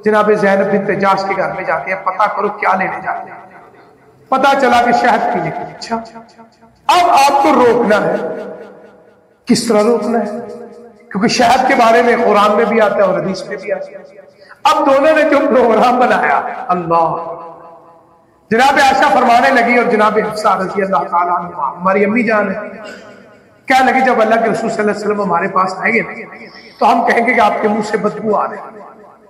A: جناب زینب بنت جحش کے گھر میں جاتے ہیں، پتہ کرو کیا لینے جاتے ہیں. پتہ چلا کہ شہد پینے کے. اچھا اب آپ کو روکنا ہے. کس طرح روکنا ہے؟ کیونکہ شہد کے بارے میں قرآن میں بھی آتا ہے اور حدیث میں بھی آتا ہے. اب دونوں نے جو پروگرام بنایا اللہ، جناب عائشہ فرمانے لگی اور جناب حفصہ رضی اللہ تعالیٰ عنہ ہماری امی جان ہے کہنے لگی جب اللہ کے رسول صلی اللہ علیہ وسلم ہمارے پاس آئیں گے تو ہم کہیں گے کہ آپ کے منہ سے بدبو آ رہے ہیں،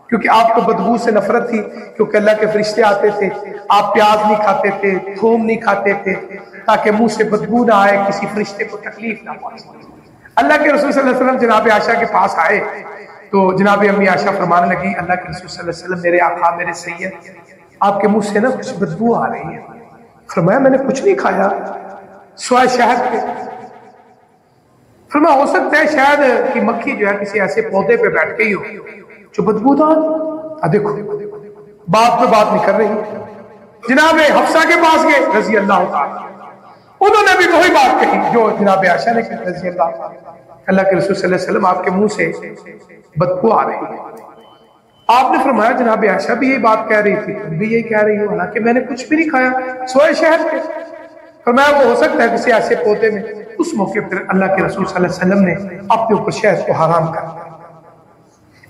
A: کیونکہ آپ کو بدبو سے نفرت تھی. کیونکہ اللہ کے فرشتے آتے تھے، آپ پیاز نہیں کھاتے تھے، تھوم نہیں کھاتے تھے تاکہ منہ سے بدبو نہ آئے، کسی فرشتے کو تکلیف نہ پہنچے. اللہ کے رسول صلی اللہ علیہ وسلم جناب عائشہ کے پاس آئے تو جناب امی عائشہ فرمانے لگی اللہ کے رسول صلی اللہ علیہ وسلم میرے آقا میرے سید آپ کے منہ سے نا کچھ بدبو آ رہی ہے. فرمایا میں نے کچھ نہیں کھایا سوائے شہد کے. فرمایا ہو سکتا ہے شاید کہ مکھی جو ہے کسی ایسے پودے پہ بیٹھ گئی ہو جو بدبودار. دیکھو بات پہ بات نہیں کر رہی. جناب حفصہ کے پاس گئے رضی اللہ تعالیٰ، انہوں نے بھی وہی بات کہی جو جناب عائشہ نے کہی رضی اللہ تعالیٰ. اللہ کے رسول صلی اللہ علیہ وسلم آپ کے منہ سے بدبو آ رہی ہے. آپ نے فرمایا جناب عائشہ بھی یہی بات کہہ رہی تھی، تم بھی یہی کہہ رہی ہو حالانکہ میں نے کچھ بھی نہیں کھایا سوائے شہد کے. فرمایا وہ ہو سکتا ہے کسی ایسے پودے میں. اس موقع پر اللہ کے رسول صلی اللہ علیہ وسلم نے اپنے اوپر شہد کو حرام کر دیا.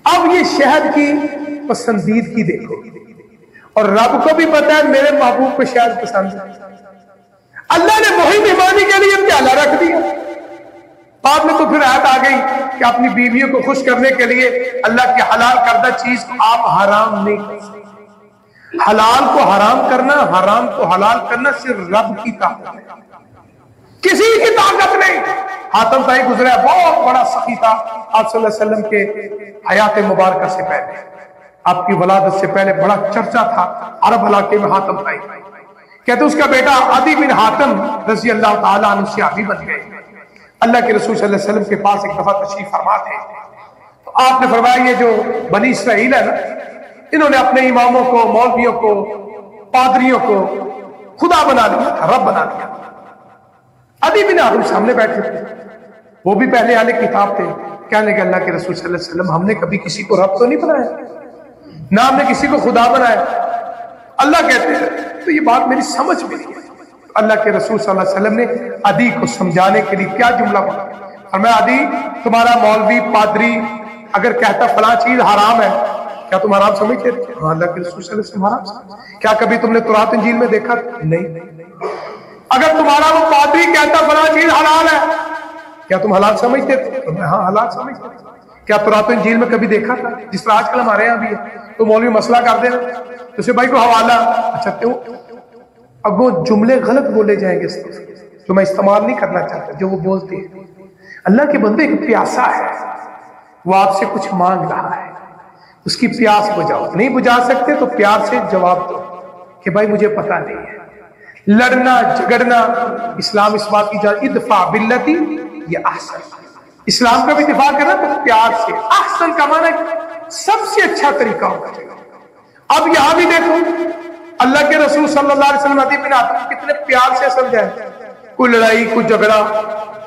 A: اب یہ شہد کی پسندیدگی دیکھو، اور رب کو بھی پتا ہے میرے محبوب کو شاید پسند ہے۔ اللہ نے وہی مہمانی کے لیے پیالہ رکھ دیا۔ بعد میں تو پھر آیت آ گئی کہ اپنی بیویوں کو خوش کرنے کے لیے اللہ کی حلال کردہ چیز کو آپ حرام نہیں کر سکتے۔ حلال کو حرام کرنا، حرام کو حلال کرنا صرف رب کی طاقت ہے، کسی کی طاقت نہیں۔ حاتم طائی گزرا ہے، بہت بڑا سخی تھا آپ صلی اللہ علیہ وسلم کے حیات مبارکہ سے پہلے، آپ کی ولادت سے پہلے بڑا چرچا تھا عرب علاقے میں حاتم طائی۔ کہتے اس کا بیٹا عدی بن حاتم رضی اللہ تعالیٰ عنہ صحابی بن گئے۔ اللہ کے رسول صلی اللہ علیہ وسلم کے پاس ایک دفعہ تشریف فرما تھے، تو آپ نے فرمایا یہ جو بنی اسرائیل ہے نا، انہوں نے اپنے اماموں کو، مولویوں کو، پادریوں کو خدا بنا لیا تھا، رب بنا لیا تھا۔ عدی بن حاتم سامنے بیٹھے تھے، وہ بھی پہلے اہل کتاب تھے، کہنے کہ اللہ کے رسول صلی اللہ علیہ وسلم ہم نے کبھی کسی کو رب تو نہیں بنایا، نہ ہم نے کسی کو خدا بنایا۔ اللہ کہتے ہیں تو یہ بات میری سمجھ میں نہیں ہے۔ اللہ کے رسول صلی اللہ علیہ وسلم نے عدی کو سمجھانے کے لیے کیا جملہ پڑھا، فرمایا عدی تمہارا مولوی پادری اگر کہتا فلاں چیز حرام ہے، کیا تم حرام سمجھتے تھے؟ ہاں اللہ کے رسول صلی اللہ علیہ وسلم حرام سمجھتے۔ کیا کبھی تم نے تورات انجیل میں دیکھا؟ نہیں۔ اگر تمہارا وہ پادری کہتا فلاں چیز حلال ہے، کیا تم حلال سمجھتے تھے؟ ہاں حلال سمجھتے تھے۔ کیا تورات انجیل میں کبھی دیکھا تھا؟ جس طرح آج کل ہمارے یہاں بھی ہے، تو مولوی مسئلہ کر دینا تو اسے بھائی کو حوالہ، اچھا کیوں؟ اب وہ جملے غلط بولے جائیں گے جو میں استعمال نہیں کرنا چاہتا، جو وہ بولتے ہیں۔ اللہ کے بندے ایک پیاسا ہے، وہ آپ سے کچھ مانگ رہا ہے، اس کی پیاس بجھاؤ، نہیں بجھا سکتے تو پیار سے جواب دو کہ بھائی مجھے پتا نہیں ہے۔ لڑنا جھگڑنا اسلام اس بات کی اجازت، ادفع باللتی یہ احسن، اسلام کا بھی دفاع کرنا تو پیار سے۔ احسن کا معنی سب سے اچھا طریقہ ہوگا۔ اب یہاں بھی دیکھو اللہ کے رسول صلی اللہ علیہ وسلم عدی بن حاتم کتنے پیار سے سمجھائے، کوئی لڑائی کوئی جھگڑا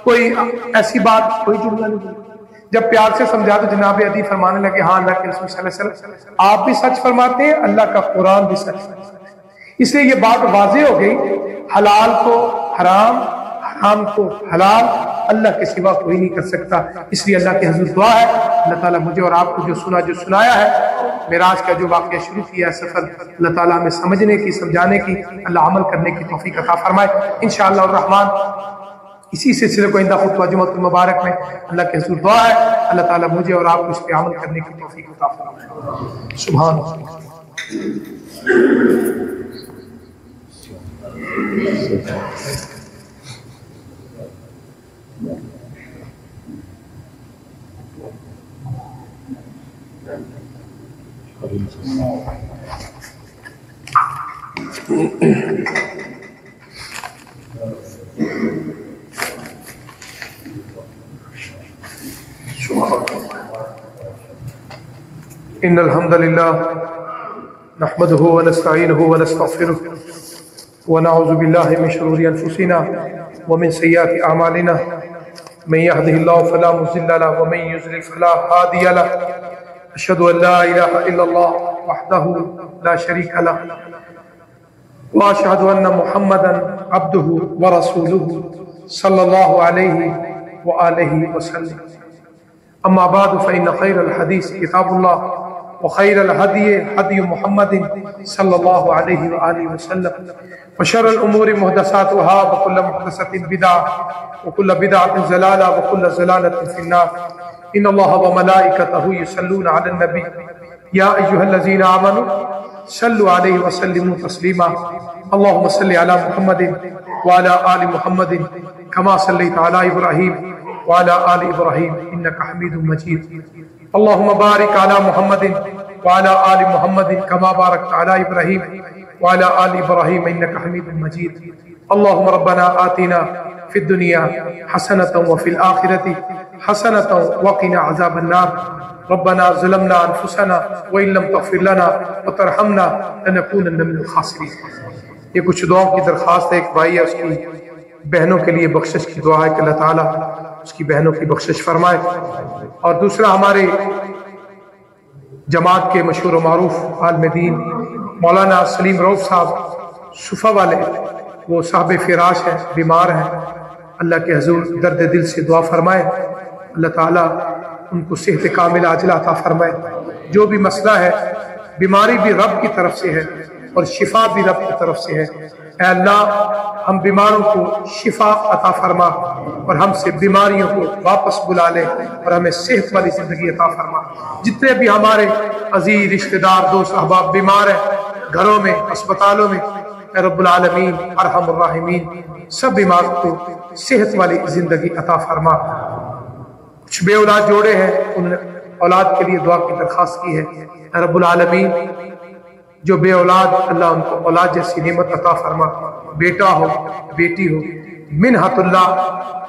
A: کوئی ایسی بات کوئی جملہ نہیں بولا۔ جب پیار سے سمجھا تو جناب عدی فرمانے لگے ہاں اللہ کے رسول صلی اللہ علیہ وسلم آپ بھی سچ فرماتے ہیں، اللہ کا قرآن بھی سچ فرماتا ہے۔ اس لیے یہ بات واضح ہو گئی، حلال کو حرام، حرام کو حلال اللہ کے سوا کوئی نہیں کر سکتا۔ اس لیے اللہ کے حضور دعا ہے اللہ تعالیٰ مجھے اور آپ کو جو سنایا ہے، معراج کا جو واقعہ شروع کیا ہے سفر، اللہ تعالیٰ ہمیں سمجھنے کی، سمجھانے کی، اللہ عمل کرنے کی توفیق عطا فرمائے انشاءاللہ الرحمن۔ اسی سلسلے کو آئندہ خطبہ جمعۃ المبارک میں اللہ کے حضور دعا ہے اللہ تعالیٰ مجھے اور آپ کو اس پہ عمل کرنے کی توفیق عطا فرمائے۔ سبحان اللہ۔ إن الحمد لله نحمده ونستعينه ونستغفره ونعوذ بالله من شرور أنفسنا ومن سيئات أعمالنا من يهده الله فلا مضل له ومن يضلل فلا هادي له أشهد أن لا إله إلا الله وحده لا شريك له وأشهد أن محمدا عبده ورسوله صلى الله عليه وآله وسلم أما بعد فإن خير الحديث كتاب الله وخير الهدي هدي محمد صلى الله عليه وآله وسلم وشر الأمور محدثاتها وكل محدثة بدعة وكل بدعة ضلالة وكل ضلالة في النار إن الله وملائكته يصلون على النبي يا أيها الذين آمنوا صلوا عليه وسلموا تسليما اللهم صل على محمد وعلى آل محمد كما صليت على إبراهيم وعلى آل إبراهيم إنك حميد مجيد اللهم بارك على محمد وعلى آل محمد كما باركت على إبراهيم وعلى آل إبراهيم إنك حميد مجيد اللهم ربنا آتنا في الدنيا حسنة وفي الآخرة حسنة وقنا عذاب النار ربنا ظلمنا أنفسنا وإن لم تغفر لنا وترحمنا لنكونن من الخاسرين۔ یہ کچھ دعاؤں کی درخواست ہے، ایک بھائی ہے اس کی بہنوں کے لیے بخشش کی دعا ہے کہ اللہ تعالیٰ اس کی بہنوں کی بخشش فرمائے، اور دوسرا ہمارے جماعت کے مشہور و معروف عالم دین مولانا سلیم روف صاحب صفا والے، وہ صاحب فراش ہیں، بیمار ہیں، اللہ کے حضور درد دل سے دعا فرمائے اللہ تعالیٰ ان کو صحت کامل عاجلہ عطا فرمائے۔ جو بھی مسئلہ ہے بیماری بھی رب کی طرف سے ہے اور شفا بھی رب کی طرف سے ہے۔ اے اللہ ہم بیماروں کو شفا عطا فرما اور ہم سے بیماریوں کو واپس بلا لے اور ہمیں صحت والی زندگی عطا فرما۔ جتنے بھی ہمارے عزیز رشتہ دار دوست احباب بیمار ہیں گھروں میں اسپتالوں میں، اے رب العالمین ارحم الراحمین سب بیمار کو صحت والی زندگی عطا فرما۔ کچھ بے اولاد جوڑے ہیں، انہوں نے اولاد کے لیے دعا کی درخواست کی ہے۔ اے رب العالمین جو بے اولاد اللہ ان کو اولاد جیسی نعمت عطا فرما، بیٹا ہو بیٹی ہو، منحت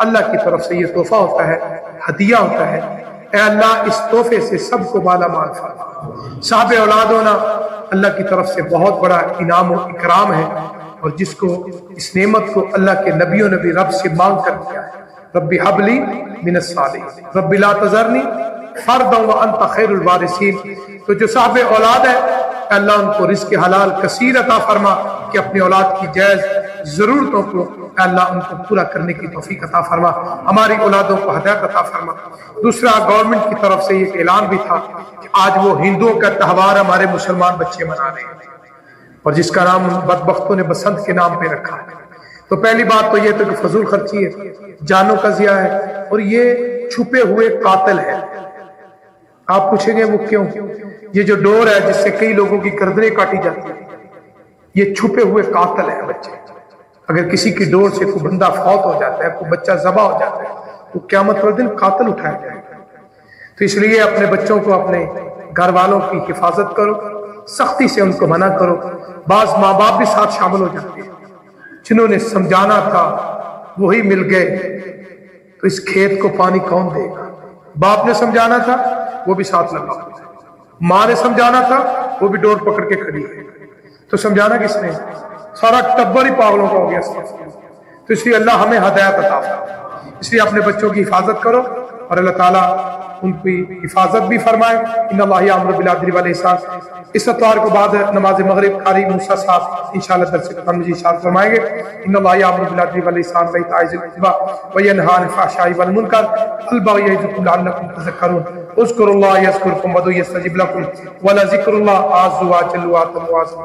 A: اللہ کی طرف سے یہ تحفہ ہوتا ہے، ہدیہ ہوتا ہے۔ اے اللہ اس تحفے سے سب کو مالا مال فرما۔ صاحب اولاد ہونا اللہ کی طرف سے بہت بڑا انعام و اکرام ہے، اور جس کو اس نعمت کو اللہ کے نبیوں نے بھی رب سے مانگ کر دیا ہے۔ رب حب لی من الصالحین رب لا تذرنی فردا وانت خیر الوارثین۔ تو جو صاحب اولاد ہے اللہ ان کو رزق حلال کثیر عطا فرما کہ اپنی اولاد کی جائز ضرورتوں کو اللہ ان کو پورا کرنے کی توفیق عطا فرما، ہماری اولادوں کو ہدایت عطا فرما۔ دوسرا گورنمنٹ کی طرف سے ایک اعلان بھی تھا کہ آج وہ ہندوؤں کا تہوار ہمارے مسلمان بچے منا رہے ہیں، اور جس کا نام بدبختوں نے بسنت کے نام پہ رکھا ہے۔ تو پہلی بات تو یہ تو کہ فضول خرچی ہے، جانوں کا ضیاع ہے، اور یہ چھپے ہوئے قاتل ہے۔ آپ پوچھیں گے وہ کیوں؟ یہ جو ڈور ہے جس سے کئی لوگوں کی گردنیں کاٹی جاتی ہیں، یہ چھپے ہوئے قاتل ہیں بچے۔ اگر کسی کی ڈور سے کوئی بندہ فوت ہو جاتا ہے، کوئی بچہ ذبح ہو جاتا ہے، تو قیامت والے دن قاتل اٹھایا جائے گا۔ تو اس لیے اپنے بچوں کو اپنے گھر والوں کی حفاظت کرو، سختی سے ان کو منع کرو۔ بعض ماں باپ بھی ساتھ شامل ہو جاتے ہیں، جنہوں نے سمجھانا تھا وہی مل گئے، تو اس کھیت کو پانی کون دے گا؟ باپ نے سمجھانا تھا وہ بھی ساتھ لگا، ماں نے سمجھانا تھا وہ بھی ڈور پکڑ کے کھڑی ہے، تو سمجھانا کس نے؟ سارا ٹبر ہی پاگلوں کا ہو گیا۔ تو اس لیے اللہ ہمیں ہدایت عطا فرمائے، اس لیے اپنے بچوں کی حفاظت کرو، اور اللہ تعالیٰ ان کی حفاظت بھی فرمائے۔ ان اللہ یامر بالعدل والاحسان۔ اس اتوار کو بعد نماز مغرب قاری موسیٰ صاحب انشاءاللہ درس قرآن مجید ارشاد فرمائیں گے۔ ان اللہ یامر بالعدل والاحسان وایتاء ذی القربی وینہی عن الفحشاء والمنکر والبغی یعظکم لعلکم تذکرون۔ اذکروا اللہ یذکرکم وادعوہ یستجب لکم ولذکر اللہ اعز وجل واعظم۔